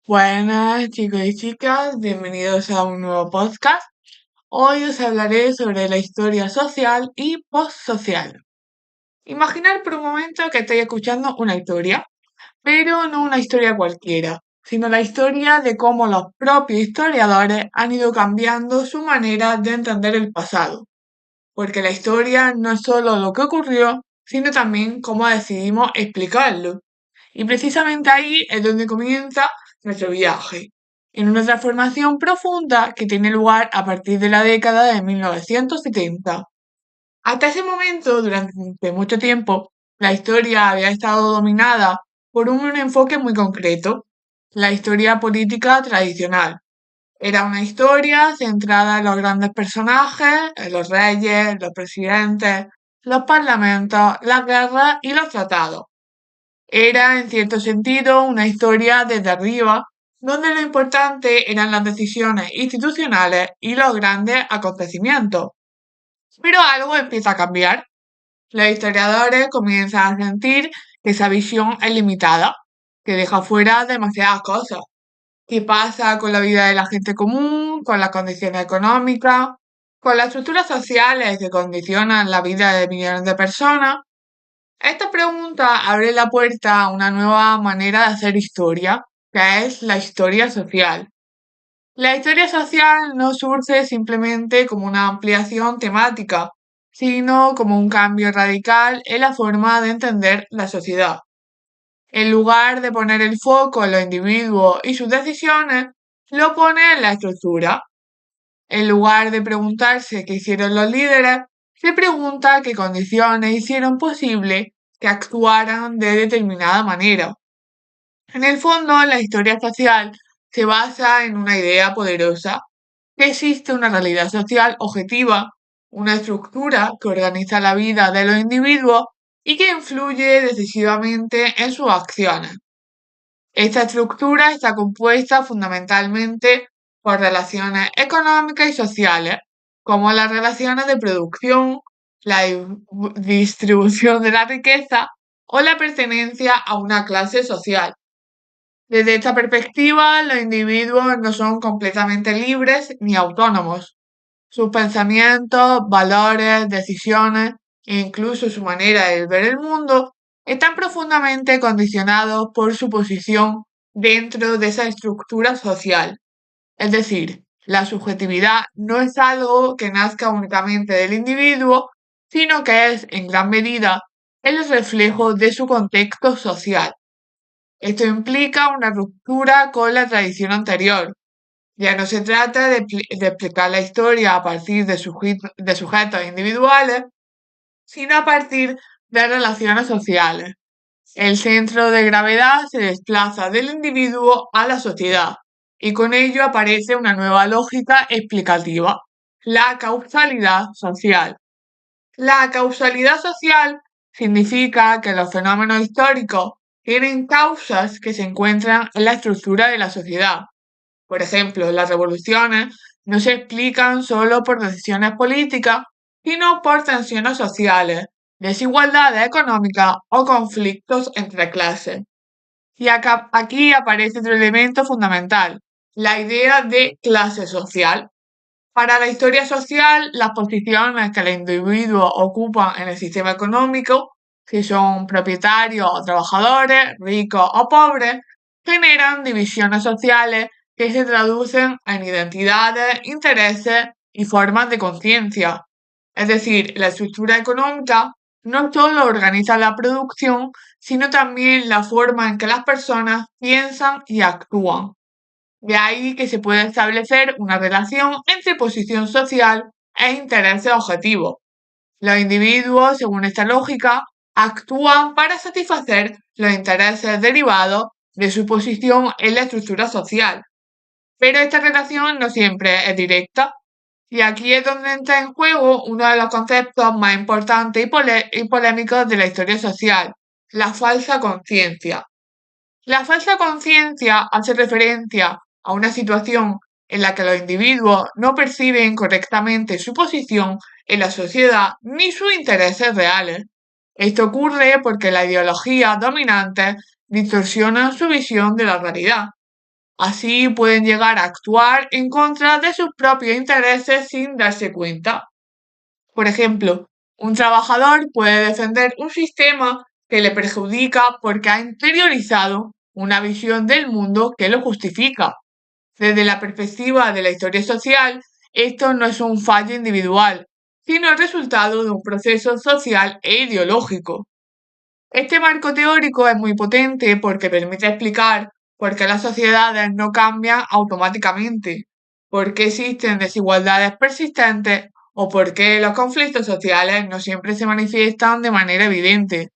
Buenas chicos y chicas, bienvenidos a un nuevo podcast. Hoy os hablaré sobre la historia social y postsocial. Imaginar por un momento que estáis escuchando una historia, pero no una historia cualquiera, sino la historia de cómo los propios historiadores han ido cambiando su manera de entender el pasado. Porque la historia no es solo lo que ocurrió, sino también cómo decidimos explicarlo. Y precisamente ahí es donde comienza nuestro viaje, en una transformación profunda que tiene lugar a partir de la década de 1970. Hasta ese momento, durante mucho tiempo, la historia había estado dominada por un enfoque muy concreto, la historia política tradicional. Era una historia centrada en los grandes personajes, en los reyes, los presidentes, los parlamentos, las guerras y los tratados. Era, en cierto sentido, una historia desde arriba, donde lo importante eran las decisiones institucionales y los grandes acontecimientos. Pero algo empieza a cambiar. Los historiadores comienzan a sentir que esa visión es limitada, que deja fuera demasiadas cosas. ¿Qué pasa con la vida de la gente común, con las condiciones económicas, con las estructuras sociales que condicionan la vida de millones de personas? Esta pregunta abre la puerta a una nueva manera de hacer historia, que es la historia social. La historia social no surge simplemente como una ampliación temática, sino como un cambio radical en la forma de entender la sociedad. En lugar de poner el foco en los individuos y sus decisiones, lo pone en la estructura. En lugar de preguntarse qué hicieron los líderes, se pregunta qué condiciones hicieron posible que actuaran de determinada manera. En el fondo, la historia social se basa en una idea poderosa, que existe una realidad social objetiva, una estructura que organiza la vida de los individuos y que influye decisivamente en sus acciones. Esta estructura está compuesta fundamentalmente por relaciones económicas y sociales, como las relaciones de producción, la distribución de la riqueza o la pertenencia a una clase social. Desde esta perspectiva, los individuos no son completamente libres ni autónomos. Sus pensamientos, valores, decisiones e incluso su manera de ver el mundo están profundamente condicionados por su posición dentro de esa estructura social. Es decir, la subjetividad no es algo que nazca únicamente del individuo, sino que es, en gran medida, el reflejo de su contexto social. Esto implica una ruptura con la tradición anterior. Ya no se trata de explicar la historia a partir de sujetos individuales, sino a partir de relaciones sociales. El centro de gravedad se desplaza del individuo a la sociedad y con ello aparece una nueva lógica explicativa, la causalidad social. La causalidad social significa que los fenómenos históricos tienen causas que se encuentran en la estructura de la sociedad. Por ejemplo, las revoluciones no se explican solo por decisiones políticas, sino por tensiones sociales, desigualdades económicas o conflictos entre clases. Y aquí aparece otro elemento fundamental, la idea de clase social. Para la historia social, las posiciones que los individuos ocupan en el sistema económico, si son propietarios o trabajadores, ricos o pobres, generan divisiones sociales que se traducen en identidades, intereses y formas de conciencia. Es decir, la estructura económica no solo organiza la producción, sino también la forma en que las personas piensan y actúan. De ahí que se puede establecer una relación entre posición social e intereses objetivos. Los individuos, según esta lógica, actúan para satisfacer los intereses derivados de su posición en la estructura social. Pero esta relación no siempre es directa. Y aquí es donde entra en juego uno de los conceptos más importantes y polémicos de la historia social, la falsa conciencia. La falsa conciencia hace referencia a una situación en la que los individuos no perciben correctamente su posición en la sociedad ni sus intereses reales. Esto ocurre porque las ideologías dominantes distorsionan su visión de la realidad. Así pueden llegar a actuar en contra de sus propios intereses sin darse cuenta. Por ejemplo, un trabajador puede defender un sistema que le perjudica porque ha interiorizado una visión del mundo que lo justifica. Desde la perspectiva de la historia social, esto no es un fallo individual, sino el resultado de un proceso social e ideológico. Este marco teórico es muy potente porque permite explicar por qué las sociedades no cambian automáticamente, por qué existen desigualdades persistentes o por qué los conflictos sociales no siempre se manifiestan de manera evidente.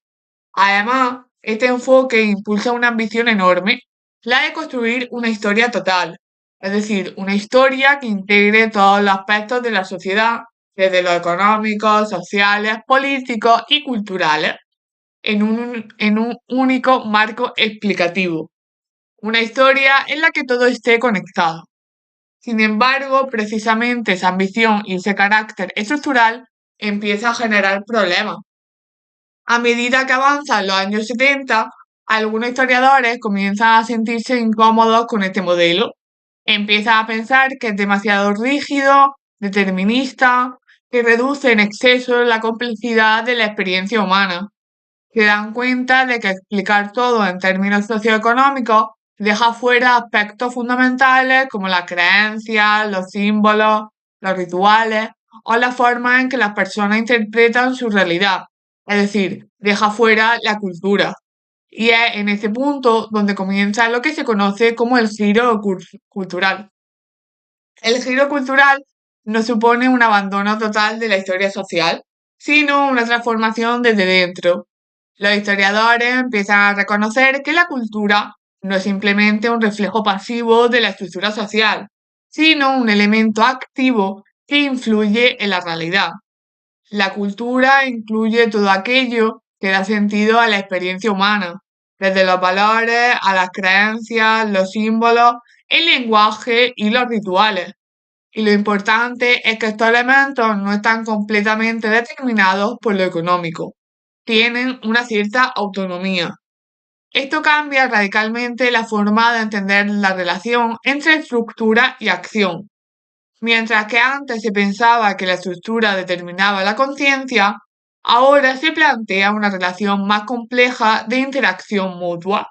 Además, este enfoque impulsa una ambición enorme, la de construir una historia total, es decir, una historia que integre todos los aspectos de la sociedad, desde los económicos, sociales, políticos y culturales en un único marco explicativo, una historia en la que todo esté conectado. Sin embargo, precisamente esa ambición y ese carácter estructural empieza a generar problemas. A medida que avanzan los años 70, algunos historiadores comienzan a sentirse incómodos con este modelo. Empiezan a pensar que es demasiado rígido, determinista, que reduce en exceso la complejidad de la experiencia humana. Se dan cuenta de que explicar todo en términos socioeconómicos deja fuera aspectos fundamentales como las creencias, los símbolos, los rituales o la forma en que las personas interpretan su realidad. Es decir, deja fuera la cultura. Y es en ese punto donde comienza lo que se conoce como el giro cultural. El giro cultural no supone un abandono total de la historia social, sino una transformación desde dentro. Los historiadores empiezan a reconocer que la cultura no es simplemente un reflejo pasivo de la estructura social, sino un elemento activo que influye en la realidad. La cultura incluye todo aquello que da sentido a la experiencia humana, desde los valores a las creencias, los símbolos, el lenguaje y los rituales. Y lo importante es que estos elementos no están completamente determinados por lo económico, tienen una cierta autonomía. Esto cambia radicalmente la forma de entender la relación entre estructura y acción. Mientras que antes se pensaba que la estructura determinaba la conciencia, ahora se plantea una relación más compleja de interacción mutua.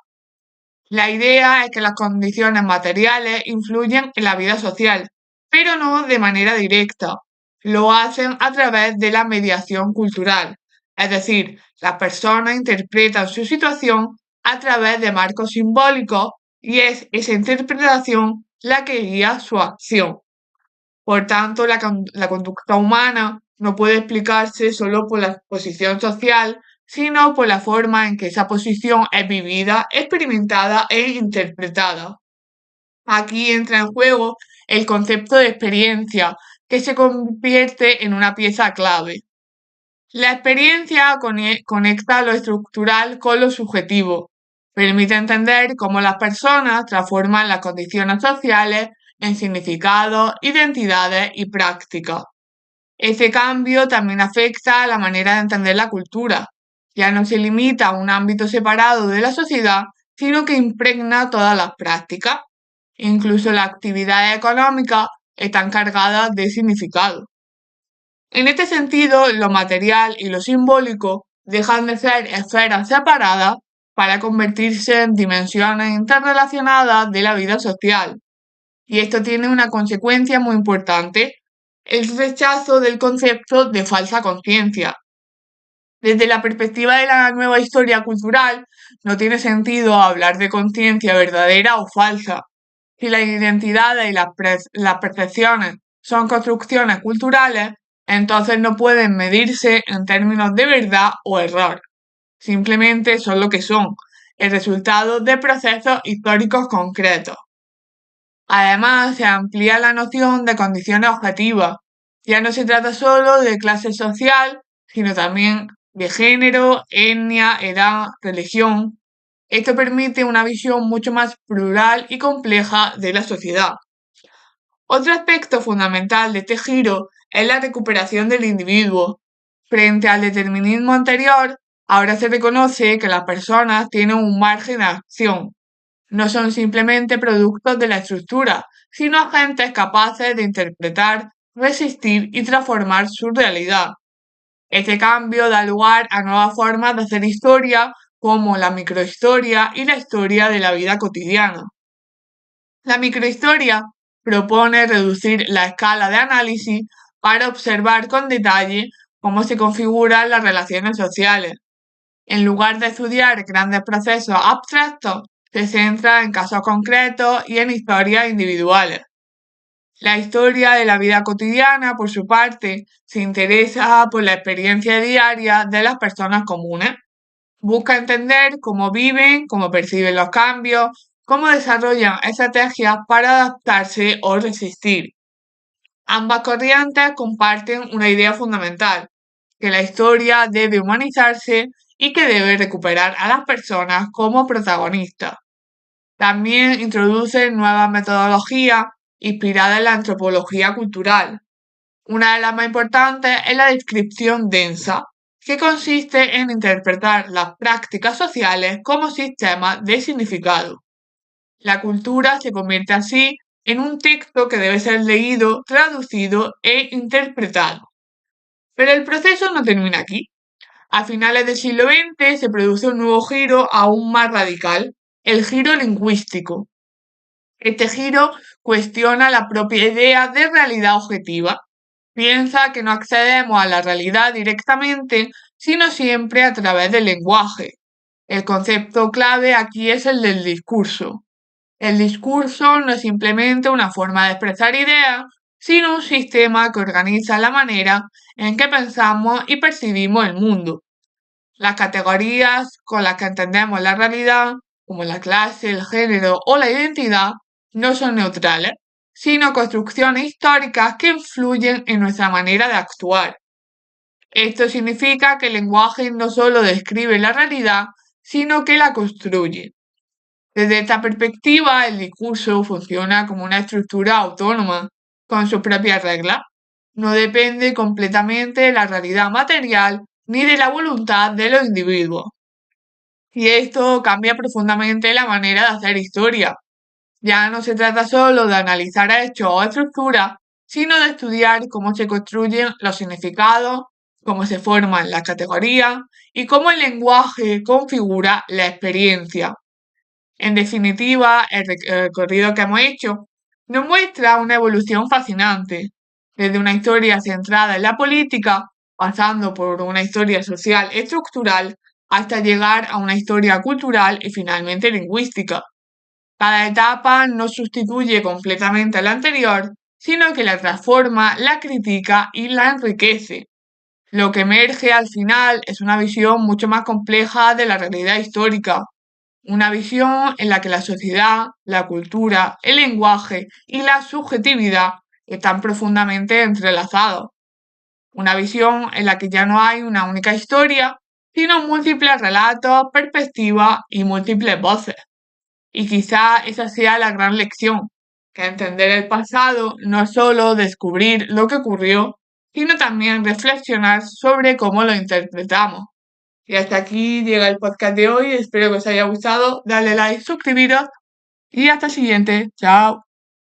La idea es que las condiciones materiales influyen en la vida social, pero no de manera directa. Lo hacen a través de la mediación cultural, es decir, las personas interpretan su situación a través de marcos simbólicos y es esa interpretación la que guía su acción. Por tanto, la conducta humana no puede explicarse solo por la posición social, sino por la forma en que esa posición es vivida, experimentada e interpretada. Aquí entra en juego el concepto de experiencia, que se convierte en una pieza clave. La experiencia conecta lo estructural con lo subjetivo, permite entender cómo las personas transforman las condiciones sociales en significados, identidades y prácticas. Ese cambio también afecta a la manera de entender la cultura. Ya no se limita a un ámbito separado de la sociedad, sino que impregna todas las prácticas. Incluso las actividades económicas están cargadas de significado. En este sentido, lo material y lo simbólico dejan de ser esferas separadas para convertirse en dimensiones interrelacionadas de la vida social. Y esto tiene una consecuencia muy importante, el rechazo del concepto de falsa conciencia. Desde la perspectiva de la nueva historia cultural, no tiene sentido hablar de conciencia verdadera o falsa. Si las identidades y las percepciones son construcciones culturales, entonces no pueden medirse en términos de verdad o error. Simplemente son lo que son, el resultado de procesos históricos concretos. Además, se amplía la noción de condiciones objetivas. Ya no se trata solo de clase social, sino también de género, etnia, edad, religión. Esto permite una visión mucho más plural y compleja de la sociedad. Otro aspecto fundamental de este giro es la recuperación del individuo. Frente al determinismo anterior, ahora se reconoce que las personas tienen un margen de acción. No son simplemente productos de la estructura, sino agentes capaces de interpretar, resistir y transformar su realidad. Este cambio da lugar a nuevas formas de hacer historia, como la microhistoria y la historia de la vida cotidiana. La microhistoria propone reducir la escala de análisis para observar con detalle cómo se configuran las relaciones sociales. En lugar de estudiar grandes procesos abstractos, se centra en casos concretos y en historias individuales. La historia de la vida cotidiana, por su parte, se interesa por la experiencia diaria de las personas comunes. Busca entender cómo viven, cómo perciben los cambios, cómo desarrollan estrategias para adaptarse o resistir. Ambas corrientes comparten una idea fundamental, que la historia debe humanizarse y que debe recuperar a las personas como protagonistas. También introducen nuevas metodologías inspiradas en la antropología cultural. Una de las más importantes es la descripción densa, que consiste en interpretar las prácticas sociales como sistemas de significado. La cultura se convierte así en un texto que debe ser leído, traducido e interpretado. Pero el proceso no termina aquí. A finales del siglo XX se produce un nuevo giro aún más radical, el giro lingüístico. Este giro cuestiona la propia idea de realidad objetiva. Piensa que no accedemos a la realidad directamente, sino siempre a través del lenguaje. El concepto clave aquí es el del discurso. El discurso no es simplemente una forma de expresar ideas, sino un sistema que organiza la manera en que pensamos y percibimos el mundo. Las categorías con las que entendemos la realidad, como la clase, el género o la identidad, no son neutrales, sino construcciones históricas que influyen en nuestra manera de actuar. Esto significa que el lenguaje no solo describe la realidad, sino que la construye. Desde esta perspectiva, el discurso funciona como una estructura autónoma, con sus propias reglas. No depende completamente de la realidad material ni de la voluntad de los individuos. Y esto cambia profundamente la manera de hacer historia. Ya no se trata solo de analizar hechos o estructuras, sino de estudiar cómo se construyen los significados, cómo se forman las categorías y cómo el lenguaje configura la experiencia. En definitiva, el recorrido que hemos hecho nos muestra una evolución fascinante, desde una historia centrada en la política, pasando por una historia social estructural, hasta llegar a una historia cultural y finalmente lingüística. Cada etapa no sustituye completamente a la anterior, sino que la transforma, la critica y la enriquece. Lo que emerge al final es una visión mucho más compleja de la realidad histórica, una visión en la que la sociedad, la cultura, el lenguaje y la subjetividad están profundamente entrelazados. Una visión en la que ya no hay una única historia, sino múltiples relatos, perspectivas y múltiples voces. Y quizá esa sea la gran lección, que entender el pasado no es solo descubrir lo que ocurrió, sino también reflexionar sobre cómo lo interpretamos. Y hasta aquí llega el podcast de hoy. Espero que os haya gustado. Dale like, suscribiros y hasta el siguiente. Chao.